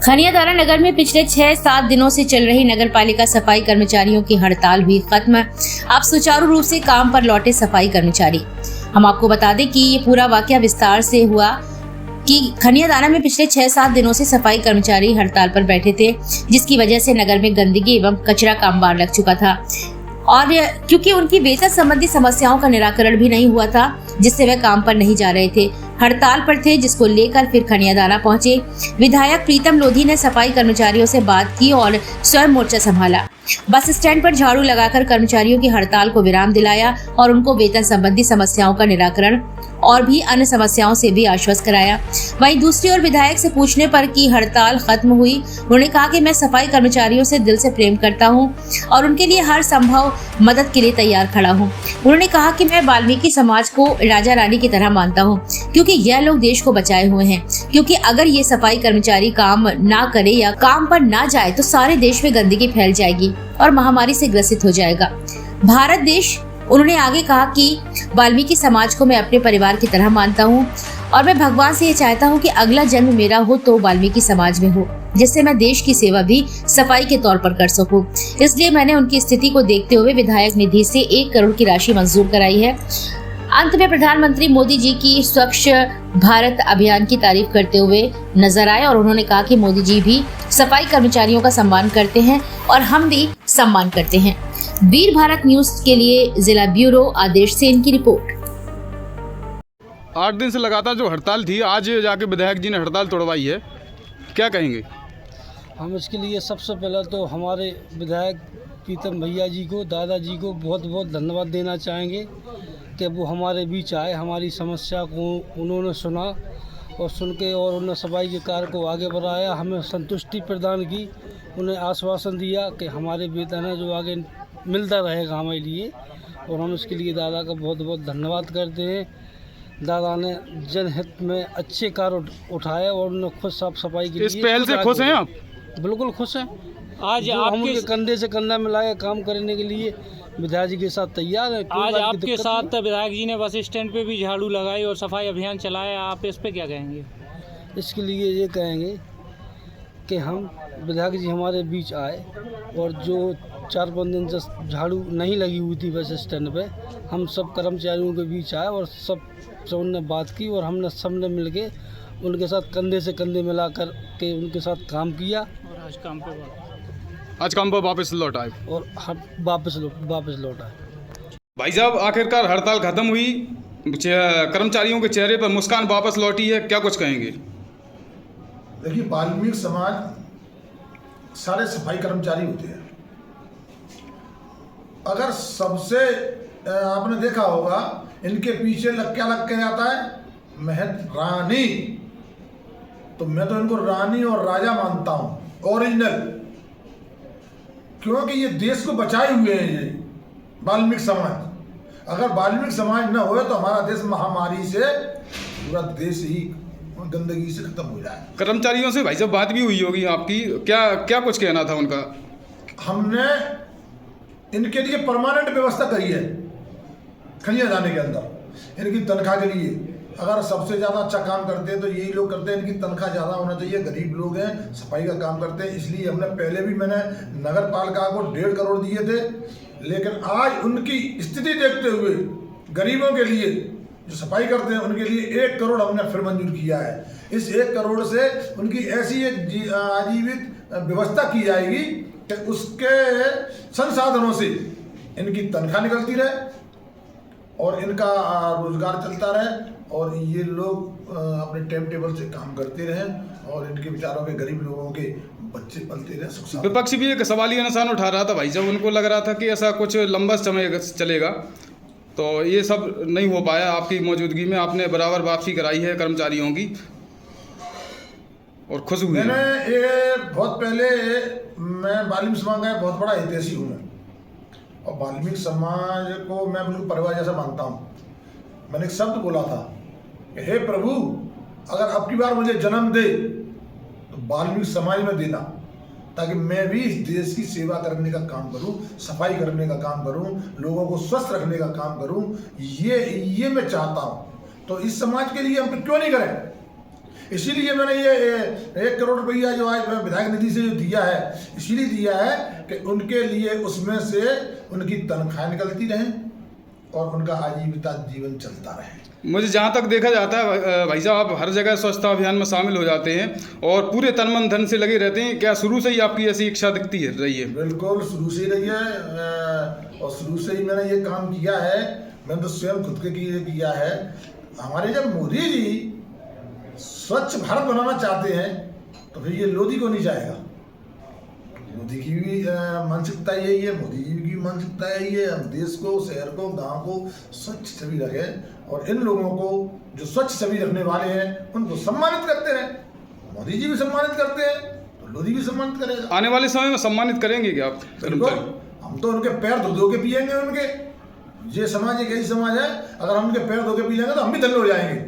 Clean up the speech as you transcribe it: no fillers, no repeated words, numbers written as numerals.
खनियादारा नगर में पिछले 6-7 दिनों से चल रही नगर पालिका सफाई कर्मचारियों की हड़ताल हुई खत्म। अब सुचारू रूप से काम पर लौटे सफाई कर्मचारी। हम आपको बता दें कि ये पूरा वाकया विस्तार से हुआ कि खनियादारा में पिछले 6-7 दिनों से सफाई कर्मचारी हड़ताल पर बैठे थे, जिसकी वजह से नगर में गंदगी एवं कचरा का अंबार लग चुका था और क्योंकि उनकी वेतन संबंधी समस्याओं का निराकरण भी नहीं हुआ था, जिससे वे काम पर नहीं जा रहे थे, हड़ताल पर थे, जिसको लेकर फिर खनियादारा पहुंचे। विधायक प्रीतम लोधी ने सफाई कर्मचारियों से बात की और स्वयं मोर्चा संभाला। बस स्टैंड पर झाड़ू लगाकर कर्मचारियों की हड़ताल को विराम दिलाया और उनको वेतन संबंधी समस्याओं का निराकरण और भी अन्य समस्याओं से भी आश्वस्त कराया। वहीं दूसरी ओर विधायक से पूछने पर कि हड़ताल खत्म हुई, उन्होंने कहा कि मैं सफाई कर्मचारियों से दिल से प्रेम करता हूं और उनके लिए हर संभव मदद के लिए तैयार खड़ा हूं। उन्होंने कहा कि मैं वाल्मीकि समाज को राजा रानी की तरह मानता हूं, क्योंकि यह लोग देश को बचाए हुए हैं। क्योंकि अगर ये सफाई कर्मचारी काम ना करे या काम पर ना जाए तो सारे देश में गंदगी फैल जाएगी और महामारी से ग्रसित हो जाएगा भारत देश। उन्होंने आगे कहा कि वाल्मीकि समाज को मैं अपने परिवार की तरह मानता हूं और मैं भगवान से ये चाहता हूं कि अगला जन्म मेरा हो तो वाल्मीकि समाज में हो, जिससे मैं देश की सेवा भी सफाई के तौर पर कर सकूं। इसलिए मैंने उनकी स्थिति को देखते हुए विधायक निधि से 1 करोड़ की राशि मंजूर कराई है। अंत में प्रधानमंत्री मोदी जी की स्वच्छ भारत अभियान की तारीफ करते हुए नजर आए और उन्होंने कहा कि मोदी जी भी सफाई कर्मचारियों का सम्मान करते हैं और हम भी सम्मान करते हैं। वीर भारत न्यूज के लिए जिला ब्यूरो आदेश से इनकी रिपोर्ट। 8 दिन से लगातार जो हड़ताल थी, आज जाके विधायक जी ने हड़ताल तोड़वाई है, क्या कहेंगे? हम इसके लिए सबसे पहले तो हमारे विधायक प्रीतम भैया जी को, दादाजी को बहुत बहुत धन्यवाद देना चाहेंगे कि वो हमारे बीच आए, हमारी समस्या को उन्होंने सुना और सुन के और उन्होंने सफाई के कार्य को आगे बढ़ाया, हमें संतुष्टि प्रदान की, उन्हें आश्वासन दिया कि हमारे वेतन है जो आगे मिलता रहेगा हमारे लिए, और हम इसके लिए दादा का बहुत बहुत धन्यवाद करते हैं। दादा ने जनहित में अच्छे कार्य उठाए और उन्होंने खुद साफ सफाई के लिए इस पहल से खुश हैं आप? बिल्कुल खुश हैं। आज आपके कंधे से कंधा मिलाकर काम करने के लिए विधायक जी के साथ तैयार है। आज आपके साथ विधायक जी ने बस स्टैंड पे भी झाड़ू लगाई और सफाई अभियान चलाया, आप इस पे क्या कहेंगे? इसके लिए ये कहेंगे कि हम विधायक जी हमारे बीच आए और जो 4-5 दिन से झाड़ू नहीं लगी हुई थी बस स्टैंड पे, हम सब कर्मचारियों के बीच आए और सब से उनने बात की और हमने सबने मिलके उनके साथ कंधे से कंधे मिलाकर के उनके साथ काम किया और आज काम पर वापस लौट आए और वापस लौट आए। भाई साहब, आखिरकार हड़ताल खत्म हुई, कर्मचारियों के चेहरे पर मुस्कान वापस लौटी है, क्या कुछ कहेंगे? देखिए, वाल्मीकि समाज सारे सफाई कर्मचारी होते हैं। अगर सबसे आपने देखा होगा इनके पीछे लग के जाता है महत रानी, तो मैं तो इनको रानी और राजा मानता हूं, ओरिजिनल, क्योंकि ये देश को बचाए हुए हैं ये वाल्मीकि समाज। अगर वाल्मीकि समाज न हो तो हमारा देश महामारी से पूरा देश ही गंदगी से खत्म हो जाए। कर्मचारियों से भाई साहब बात भी हुई होगी आपकी, क्या कुछ कहना था उनका? हमने इनके लिए परमानेंट व्यवस्था करी है खनियादाने के अंदर, इनकी तनख्वाह के लिए। अगर सबसे ज़्यादा अच्छा काम करते हैं तो यही लोग करते हैं, इनकी तनख्वाह ज़्यादा होना चाहिए। गरीब लोग हैं, सफाई का काम करते हैं, इसलिए हमने पहले भी मैंने नगर पालिका को 1.5 करोड़ दिए थे, लेकिन आज उनकी स्थिति देखते हुए गरीबों के लिए जो सफाई करते हैं उनके लिए 1 करोड़ हमने फिर मंजूर किया है। इस 1 करोड़ से उनकी ऐसी एक आजीवित व्यवस्था की जाएगी कि उसके संसाधनों से इनकी तनख्वाह निकलती रहे और इनका रोजगार चलता रहे और ये लोग अपने टाइम टेबल से काम करते रहें और इनके विचारों के गरीब लोगों के बच्चे पलते रहे। विपक्ष भी एक सवालिया निशान उठा रहा था भाई, जब उनको लग रहा था कि ऐसा कुछ लंबा समय चलेगा, तो ये सब नहीं हो पाया। आपकी मौजूदगी में आपने बराबर वापसी कराई है कर्मचारियों की और खुश हुए। मैंने ये बहुत पहले, मैं वाल्मीकि समाज का बहुत बड़ा हितैषी हूँ और वाल्मीकि समाज को मैं बिल्कुल परिवार जैसा मानता हूँ। मैंने एक शब्द बोला था कि हे प्रभु, अगर अब की बार मुझे जन्म दे तो वाल्मीकि समाज में देना, ताकि मैं भी इस देश की सेवा करने का काम करूं, सफाई करने का काम करूं, लोगों को स्वस्थ रखने का काम करूं, ये मैं चाहता हूं। तो इस समाज के लिए हम क्यों नहीं करें? इसीलिए मैंने ये 1 करोड़ रुपया जो आज विधायक निधि से जो दिया है, इसीलिए दिया है कि उनके लिए उसमें से उनकी तनख्वाह निकलती रहे और उनका आजीविका जीवन चलता रहे। मुझे जहाँ तक देखा जाता है भाई साहब, आप हर जगह स्वच्छता अभियान में शामिल हो जाते हैं और पूरे तन मन धन से लगे रहते हैं। क्या शुरू से ही आपकी ऐसी इच्छा दिखती है रही है? बिल्कुल शुरू से ही रही है और शुरू से ही मैंने ये काम किया है। मैंने तो स्वयं खुद के किया है। हमारे जब मोदी जी स्वच्छ भारत बनाना चाहते हैं तो फिर ये लोधी को नहीं चाहेगा। मोदी की भी मानसिकता यही है, मोदी जी की मानसिकता यही है। हम देश को, शहर को, गांव को स्वच्छ छवि रखें और इन लोगों को जो स्वच्छ छवि रखने वाले हैं उनको सम्मानित करते हैं। मोदी जी भी सम्मानित करते हैं तो लोधी भी सम्मानित करेगा। आने वाले समय में सम्मानित करेंगे क्या आप? हम तो उनके पैर धो के पिएंगे। उनके ये समाज एक ऐसी समाज है, अगर हम उनके पैर धो के पी लेंगे तो हम भी धन्य हो जाएंगे।